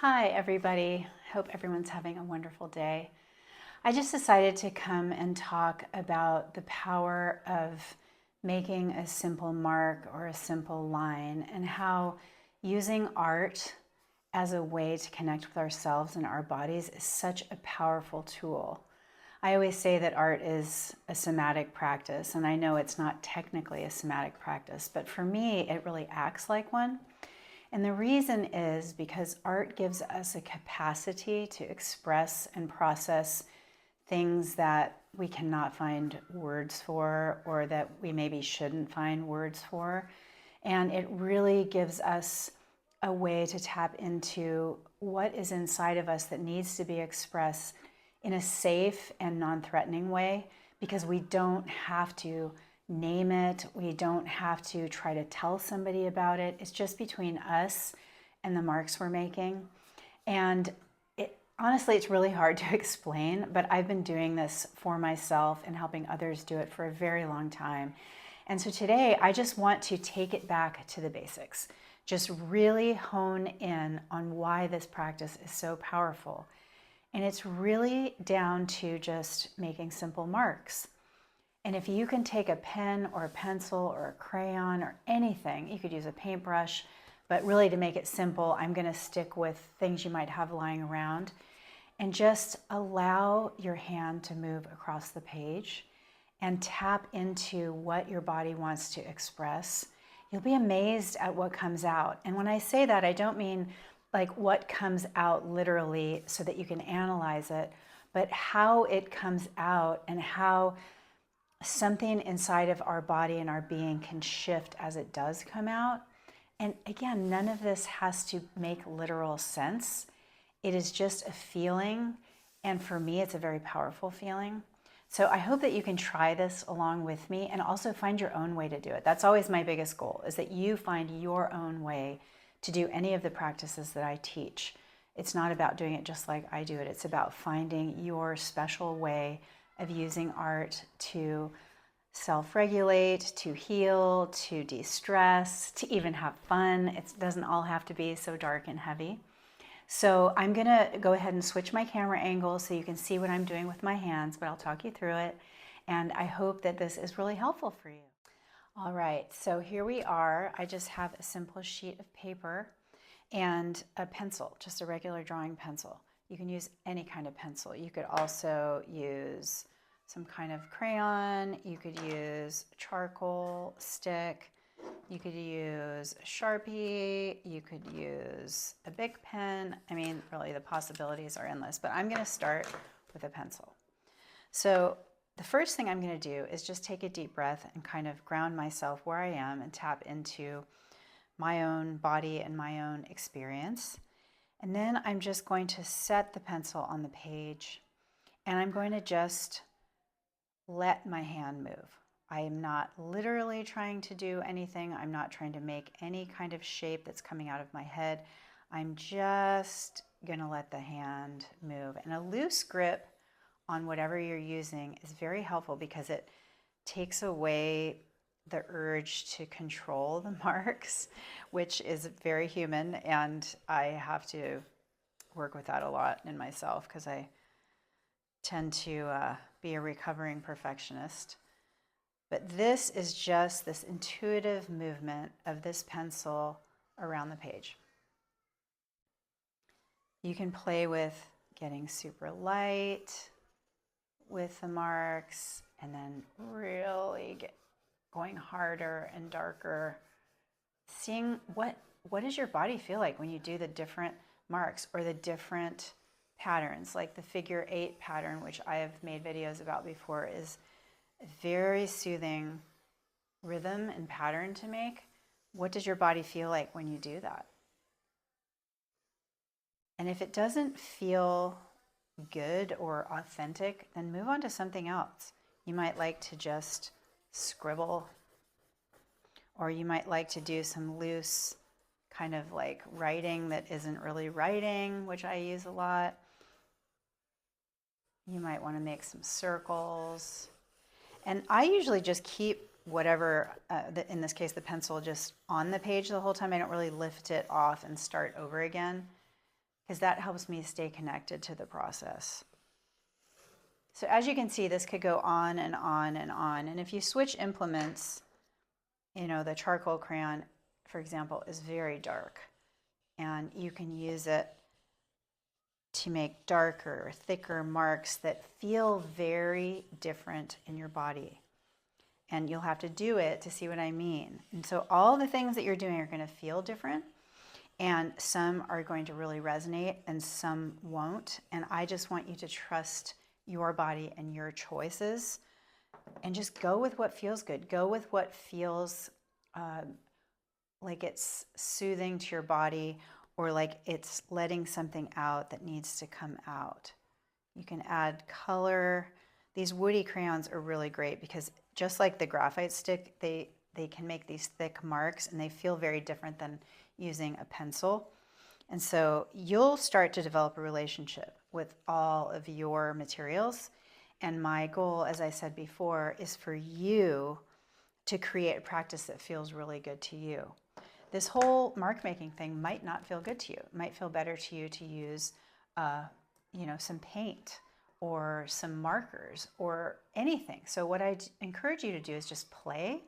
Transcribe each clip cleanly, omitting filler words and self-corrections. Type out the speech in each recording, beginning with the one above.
Hi, everybody. Hope everyone's having a wonderful day. I just decided to come and talk about the power of making a simple mark or a simple line and how using art as a way to connect with ourselves and our bodies is such a powerful tool. I always say that art is a somatic practice, and I know it's not technically a somatic practice, but for me, it really acts like one. And the reason is because art gives us a capacity to express and process things that we cannot find words for, or that we maybe shouldn't find words for. And it really gives us a way to tap into what is inside of us that needs to be expressed in a safe and non-threatening way, because we don't have to name it. We don't have to try to tell somebody about it. It's just between us and the marks we're making. And honestly, it's really hard to explain, but I've been doing this for myself and helping others do it for a very long time. And so today, I just want to take it back to the basics. Just really hone in on why this practice is so powerful. And it's really down to just making simple marks. And if you can take a pen or a pencil or a crayon or anything, you could use a paintbrush, but really to make it simple, I'm going to stick with things you might have lying around, and just allow your hand to move across the page and tap into what your body wants to express. You'll be amazed at what comes out. And when I say that, I don't mean like what comes out literally so that you can analyze it, but how it comes out and how something inside of our body and our being can shift as it does come out. And again, none of this has to make literal sense. It is just a feeling. And for me, it's a very powerful feeling. So I hope that you can try this along with me and also find your own way to do it. That's always my biggest goal, is that you find your own way to do any of the practices that I teach. It's not about doing it just like I do it. It's about finding your special way of using art to self-regulate, to heal, to de-stress, to even have fun. It doesn't all have to be so dark and heavy. So I'm gonna go ahead and switch my camera angle so you can see what I'm doing with my hands, but I'll talk you through it. And I hope that this is really helpful for you. All right, so here we are. I just have a simple sheet of paper and a pencil, just a regular drawing pencil. You can use any kind of pencil. You could also use some kind of crayon. You could use charcoal stick. You could use a Sharpie. You could use a big pen. I mean, really, the possibilities are endless, but I'm going to start with a pencil. So the first thing I'm going to do is just take a deep breath and kind of ground myself where I am and tap into my own body and my own experience. And then I'm just going to set the pencil on the page, and I'm going to just let my hand move. I am not literally trying to do anything. I'm not trying to make any kind of shape that's coming out of my head. I'm just going to let the hand move. And a loose grip on whatever you're using is very helpful because it takes away the urge to control the marks, which is very human, and I have to work with that a lot in myself because I tend to be a recovering perfectionist. But this is just this intuitive movement of this pencil around the page. You can play with getting super light with the marks and then really going harder and darker. Seeing what does your body feel like when you do the different marks or the different patterns, like the figure 8 pattern, which I have made videos about before, is a very soothing rhythm and pattern to make. What does your body feel like when you do that? And if it doesn't feel good or authentic, then move on to something else. You might like to just scribble, or you might like to do some loose kind of like writing that isn't really writing, which I use a lot. You might want to make some circles. And I usually just keep whatever, in this case, the pencil just on the page the whole time. I don't really lift it off and start over again. because that helps me stay connected to the process. So as you can see, this could go on and on and on. And if you switch implements, you know, the charcoal crayon, for example, is very dark, and you can use it to make darker, thicker marks that feel very different in your body. And you'll have to do it to see what I mean. And so all the things that you're doing are going to feel different, and some are going to really resonate and some won't. And I just want you to trust your body and your choices, and just go with what feels good. Go with what feels like it's soothing to your body, or like it's letting something out that needs to come out. You can add color. These woody crayons are really great because just like the graphite stick, they can make these thick marks, and they feel very different than using a pencil. And so you'll start to develop a relationship with all of your materials. And my goal, as I said before, is for you to create a practice that feels really good to you. This whole mark making thing might not feel good to you. It might feel better to you to use, you know, some paint or some markers or anything. So what I encourage you to do is just play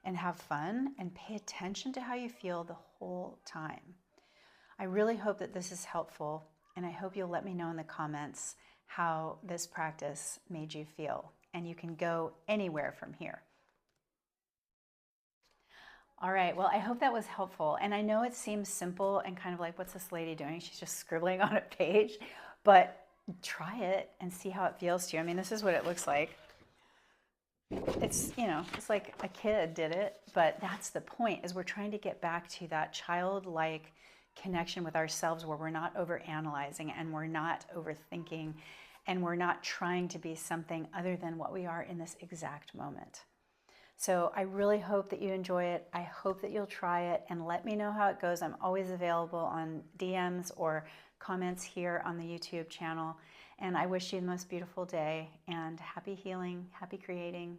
and have fun and pay attention to how you feel the whole time. I really hope that this is helpful, and I hope you'll let me know in the comments how this practice made you feel. And you can go anywhere from here. All right, well, I hope that was helpful. And I know it seems simple and kind of like, what's this lady doing? She's just scribbling on a page, but try it and see how it feels to you. I mean, this is what it looks like. It's, you know, it's like a kid did it, but that's the point, is we're trying to get back to that childlike connection with ourselves where we're not overanalyzing and we're not overthinking and we're not trying to be something other than what we are in this exact moment. So I really hope that you enjoy it. I hope that you'll try it and let me know how it goes. I'm always available on DMs or comments here on the YouTube channel. And I wish you the most beautiful day, and happy healing, happy creating.